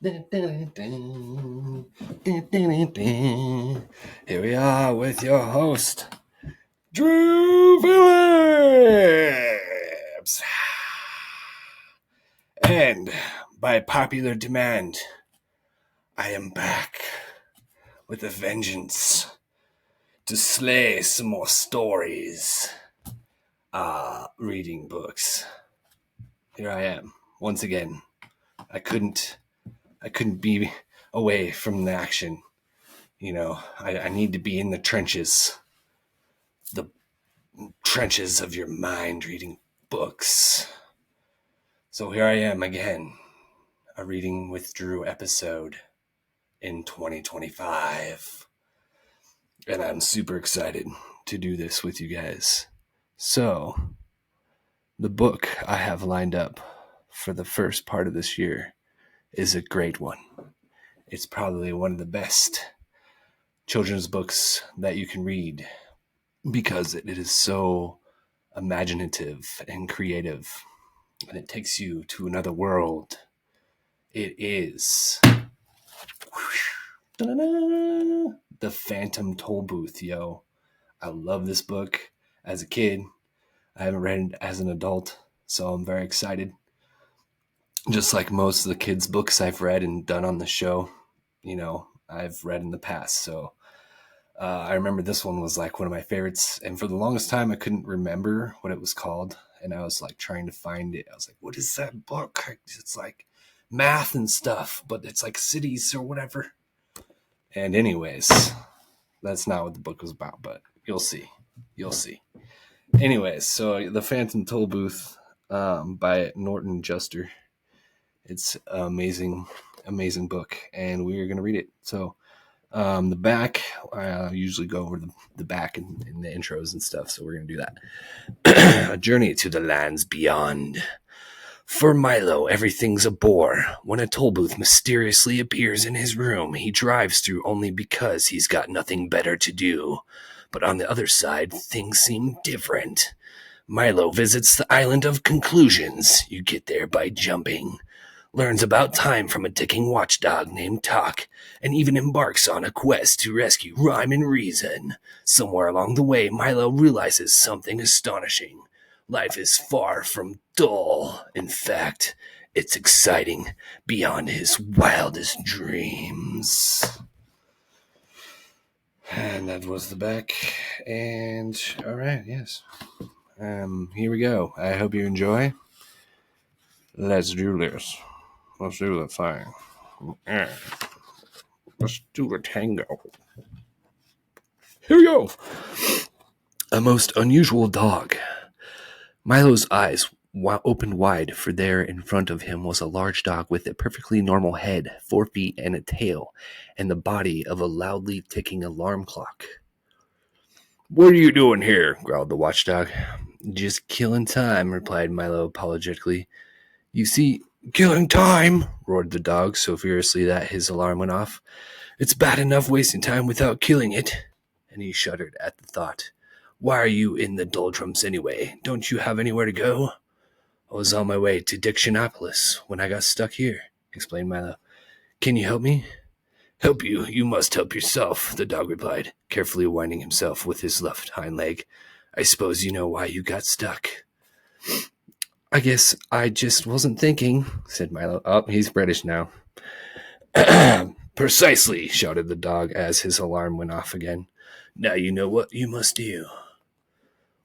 Here we are with your host, Drew Phillips. And by popular demand, I am back with a vengeance to slay some more stories. Reading books. Here I am, once again. I couldn't be away from the action. You know, I need to be in the trenches. The trenches of your mind reading books. So here I am again. A Reading with Drew episode in 2025. And I'm super excited to do this with you guys. So, the book I have lined up for the first part of this year is a great one. It's probably one of the best children's books that you can read because it is so imaginative and creative, and it takes you to another world. It is the Phantom Tollbooth, yo. I love this book as a kid. I haven't read it as an adult, so I'm very excited. Just like most of the kids' books I've read and done on the show, you know, I've read in the past. So I remember this one was like one of my favorites. And for the longest time, I couldn't remember what it was called. And I was like trying to find it. I was like, what is that book? It's like math and stuff, but it's like cities or whatever. And anyways, that's not what the book was about, but you'll see. You'll see. Anyways, so The Phantom Tollbooth by Norton Juster. It's an amazing book, and we're going to read it. So the back, I usually go over the back in the intros and stuff, so we're going to do that. A journey to the lands beyond. For Milo, everything's a bore. When a toll booth mysteriously appears in his room, he drives through only because he's got nothing better to do. But on the other side, things seem different. Milo visits the island of conclusions. You get there by jumping. Learns about time from a ticking watchdog named Talk, and even embarks on a quest to rescue Rhyme and Reason. Somewhere along the way, Milo realizes something astonishing. Life is far from dull. In fact, it's exciting beyond his wildest dreams. And that was the back. And all right, yes. Here we go. I hope you enjoy. Let's do this. Let's do the thing. Yeah. Let's do the tango. Here we go. A most unusual dog. Milo's eyes opened wide, for there in front of him was a large dog with a perfectly normal head, 4 feet, and a tail, and the body of a loudly ticking alarm clock. What are you doing here? Growled the watchdog. Just killing time, replied Milo apologetically. You see, killing time, roared the dog so furiously that his alarm went off. It's bad enough wasting time without killing it. And he shuddered at the thought. Why are you in the doldrums anyway? Don't you have anywhere to go? I was on my way to Dictionopolis when I got stuck here, explained Milo. Can you help me? Help you? You must help yourself, the dog replied, carefully winding himself with his left hind leg. I suppose you know why you got stuck. I guess I just wasn't thinking, said Milo. Oh, he's British now. Precisely, shouted the dog as his alarm went off again. Now you know what you must do.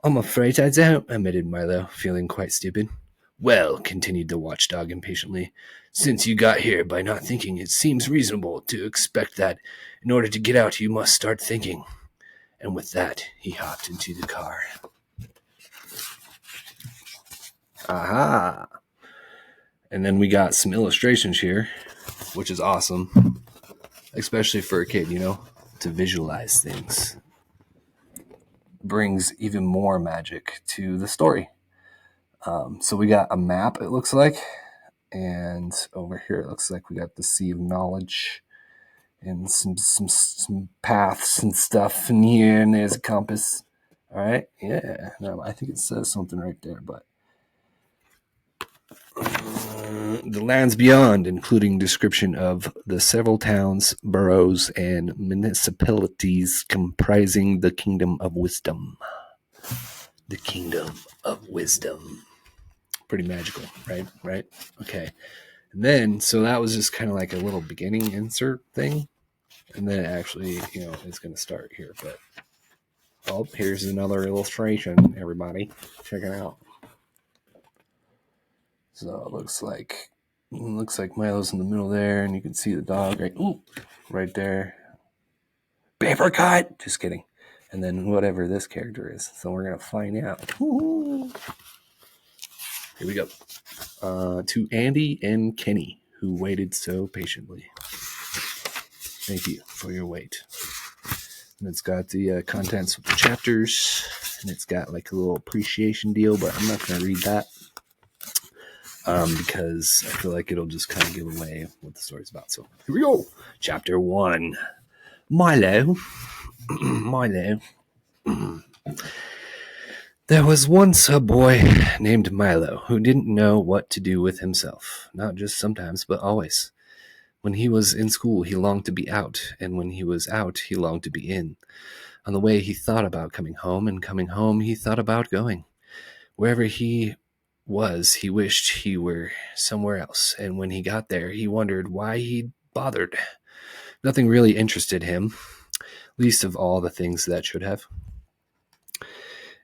I'm afraid I don't, admitted Milo, feeling quite stupid. Well, continued the watchdog impatiently, since you got here by not thinking, it seems reasonable to expect that in order to get out you must start thinking. And with that, he hopped into the car. Aha! And then we got some illustrations here, which is awesome, especially for a kid, you know, to visualize things. Brings even more magic to the story. So we got a map, it looks like, and over here it looks like we got the Sea of Knowledge and some paths and stuff in here, and there's a compass. All right, yeah, no, I think it says something right there, but The lands beyond, including description of the several towns, boroughs, and municipalities comprising the Kingdom of Wisdom. The Kingdom of Wisdom. Pretty magical, right? Right? Okay. And then, so that was just kind of like a little beginning insert thing. And then actually, it's going to start here. But, oh, here's another illustration, everybody. Check it out. So it looks like Milo's in the middle there, and you can see the dog right there. Paper cut! Just kidding. And then whatever this character is. So we're going to find out. Ooh. Here we go. To Andy and Kenny, who waited so patiently. Thank you for your wait. And it's got the contents of the chapters, and it's got like a little appreciation deal, but I'm not going to read that because I feel like it'll just kind of give away what the story's about. So here we go. Chapter 1. Milo. Milo. There was once a boy named Milo who didn't know what to do with himself. Not just sometimes, but always. When he was in school, he longed to be out, and when he was out, he longed to be in. On the way, he thought about coming home, and coming home, he thought about going. Wherever he was, he wished he were somewhere else, and when he got there, he wondered why he'd bothered. Nothing really interested him, least of all the things that should have.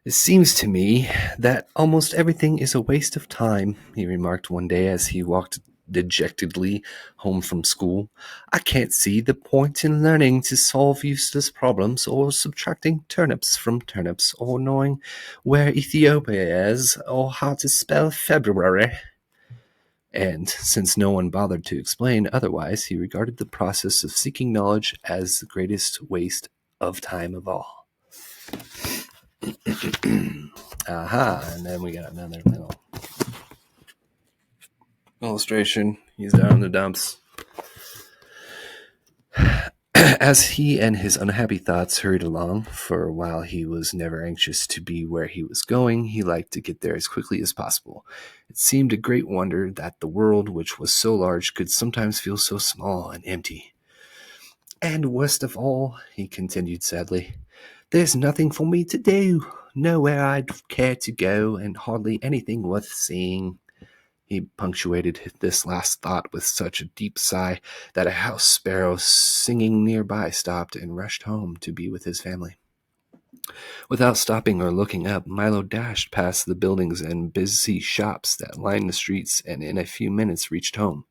It seems to me that almost everything is a waste of time, he remarked one day as he walked dejectedly home from school. I can't see the point in learning to solve useless problems, or subtracting turnips from turnips, or knowing where Ethiopia is, or how to spell February. And since no one bothered to explain otherwise, he regarded the process of seeking knowledge as the greatest waste of time of all. Aha, and then we got another little illustration. He's down in the dumps. As he and his unhappy thoughts hurried along, for while he was never anxious to be where he was going, he liked to get there as quickly as possible. It seemed a great wonder that the world, which was so large, could sometimes feel so small and empty. And worst of all, he continued sadly, there's nothing for me to do, nowhere I'd care to go, and hardly anything worth seeing. He punctuated this last thought with such a deep sigh that a house sparrow singing nearby stopped and rushed home to be with his family. Without stopping or looking up, Milo dashed past the buildings and busy shops that lined the streets, and in a few minutes reached home.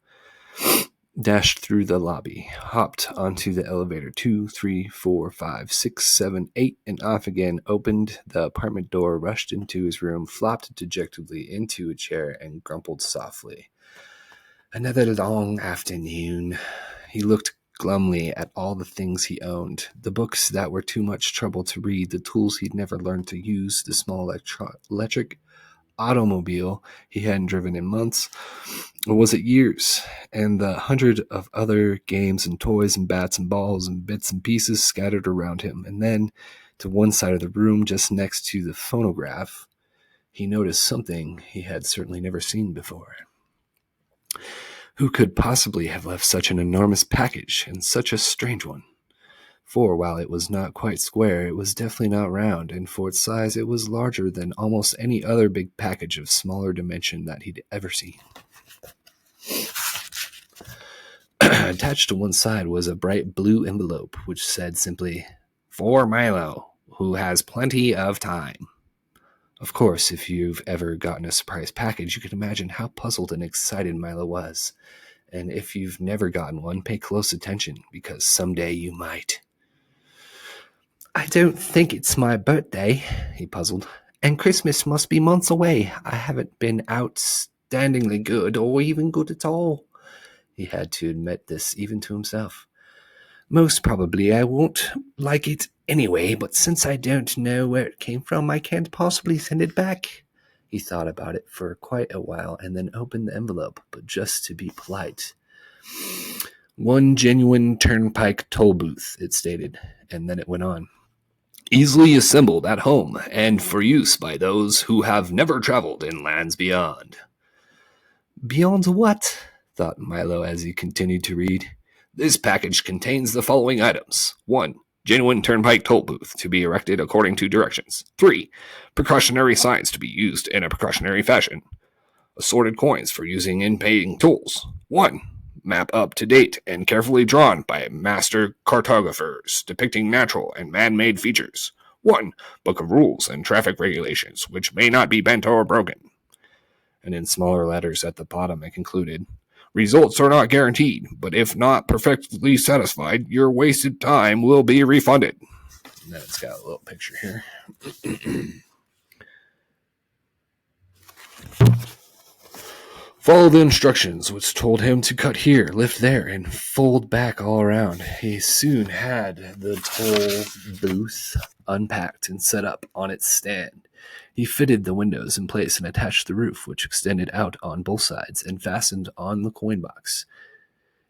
Dashed through the lobby, hopped onto the elevator 2, 3, 4, 5, 6, 7, 8, and off again, opened the apartment door, rushed into his room, flopped dejectedly into a chair, and grumbled softly. Another long afternoon. He looked glumly at all the things he owned, the books that were too much trouble to read, the tools he'd never learned to use, the small electric automobile he hadn't driven in months, or was it years, and the 100 of other games and toys and bats and balls and bits and pieces scattered around him. And then, to one side of the room, just next to the phonograph, he noticed something he had certainly never seen before. Who could possibly have left such an enormous package, and such a strange one? For while it was not quite square, it was definitely not round, and for its size it was larger than almost any other big package of smaller dimension that he'd ever seen. Attached to one side was a bright blue envelope, which said simply, "For Milo, who has plenty of time." Of course, if you've ever gotten a surprise package, you can imagine how puzzled and excited Milo was. And if you've never gotten one, pay close attention, because someday you might. I don't think it's my birthday, he puzzled, and Christmas must be months away. I haven't been outstandingly good, or even good at all. He had to admit this even to himself. Most probably I won't like it anyway, but since I don't know where it came from, I can't possibly send it back. He thought about it for quite a while and then opened the envelope, but just to be polite. One genuine turnpike toll booth, it stated, and then it went on. Easily assembled at home and for use by those who have never traveled in lands beyond. Beyond what? Thought Milo as he continued to read. This package contains the following items. 1. Genuine turnpike toll booth to be erected according to directions. 3. Precautionary signs to be used in a precautionary fashion. Assorted coins for using in paying tools. 1. Map up to date and carefully drawn by master cartographers depicting natural and man-made features. 1. Book of rules and traffic regulations which may not be bent or broken. And in smaller letters at the bottom it concluded, results are not guaranteed, but if not perfectly satisfied, your wasted time will be refunded. And then it's got a little picture here. Follow the instructions, which told him to cut here, lift there, and fold back all around. He soon had the toll booth unpacked and set up on its stand. He fitted the windows in place and attached the roof, which extended out on both sides and fastened on the coin box.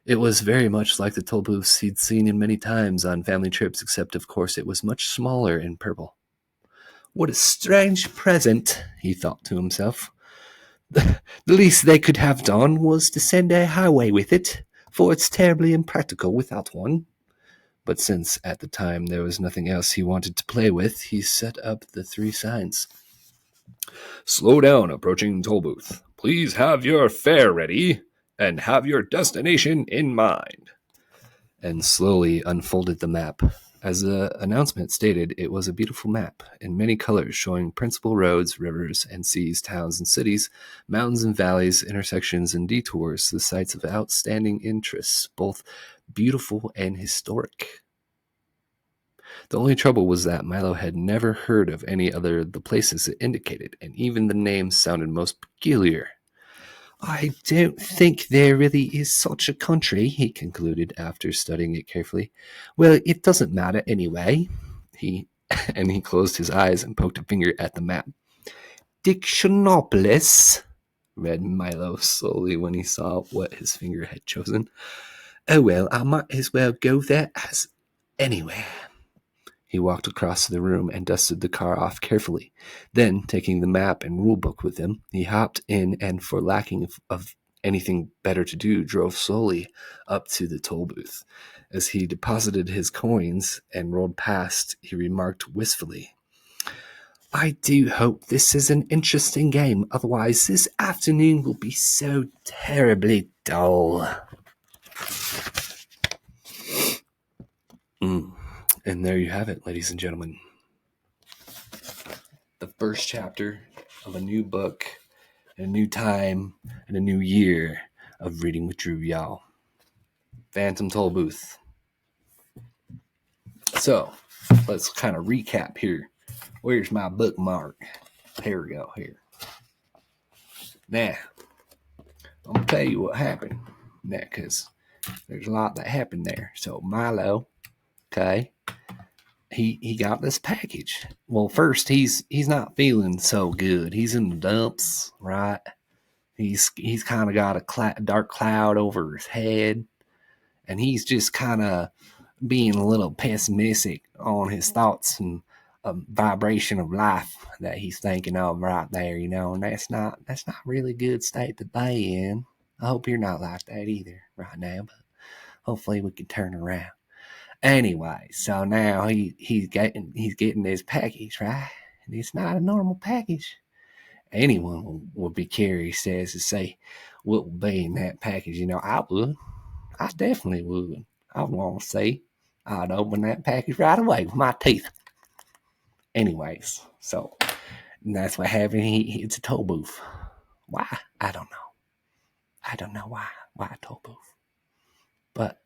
It was very much like the toll booths he'd seen in many times on family trips, except, of course, it was much smaller and purple. What a strange present, he thought to himself. The least they could have done was to send a highway with it, for it's terribly impractical without one. But since at the time there was nothing else he wanted to play with, he set up the 3 signs. Slow down approaching toll booth. Please have your fare ready and have your destination in mind. And slowly unfolded the map. As the announcement stated, it was a beautiful map in many colors showing principal roads, rivers and seas, towns and cities, mountains and valleys, intersections and detours, the sites of outstanding interests, both beautiful and historic. The only trouble was that Milo had never heard of any other of the places it indicated, and even the names sounded most peculiar. I don't think there really is such a country, he concluded after studying it carefully. Well, it doesn't matter anyway. He closed his eyes and poked a finger at the map. Dictionopolis, read Milo slowly when he saw what his finger had chosen. Oh well, I might as well go there as anywhere. He walked across the room and dusted the car off carefully. Then, taking the map and rulebook with him, he hopped in and, for lacking of anything better to do, drove slowly up to the toll booth. As he deposited his coins and rolled past, he remarked wistfully, I do hope this is an interesting game, otherwise this afternoon will be so terribly dull. And there you have it, ladies and gentlemen. The first chapter of a new book, a new time, and a new year of Reading with Drew, y'all. Phantom Tollbooth. So, let's kind of recap here. Where's my bookmark? Here we go, here. Now, I'm going to tell you what happened. Now, because there's a lot that happened there. So, Milo, okay, he got this package. Well, first he's not feeling so good. He's in the dumps, right? He's kind of got a dark cloud over his head, and he's just kind of being a little pessimistic on his thoughts and a vibration of life that he's thinking of right there, you know. And that's not really a good state to be in. I hope you're not like that either right now, but hopefully we can turn around. Anyway, so now he's getting his package, right? And it's not a normal package. Anyone would be curious as to say what will be in that package. You know, I would. I definitely would. I want to see. I'd open that package right away with my teeth. Anyways, so that's what happened. It's a toll booth. Why? I don't know. I don't know why a toll booth. But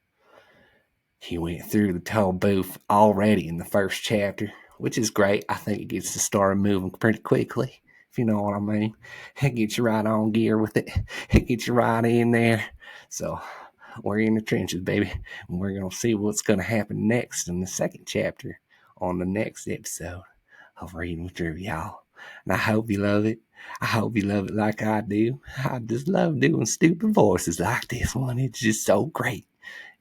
he went through the toll booth already in the first chapter, which is great. I think it gets the story moving pretty quickly, if you know what I mean. It gets you right on gear with it. It gets you right in there. So we're in the trenches, baby. And we're going to see what's going to happen next in the second chapter on the next episode of Reading with Drew, y'all. And I hope you love it. I hope you love it like I do. I just love doing stupid voices like this one. It's just so great.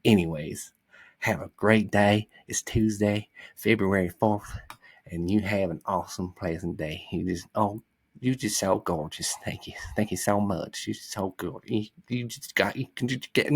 Anyways, have a great day. It's Tuesday, February 4th, and you have an awesome, pleasant day. You just, You just so gorgeous. Thank you. Thank you so much. You're so good. You just got. You can just get.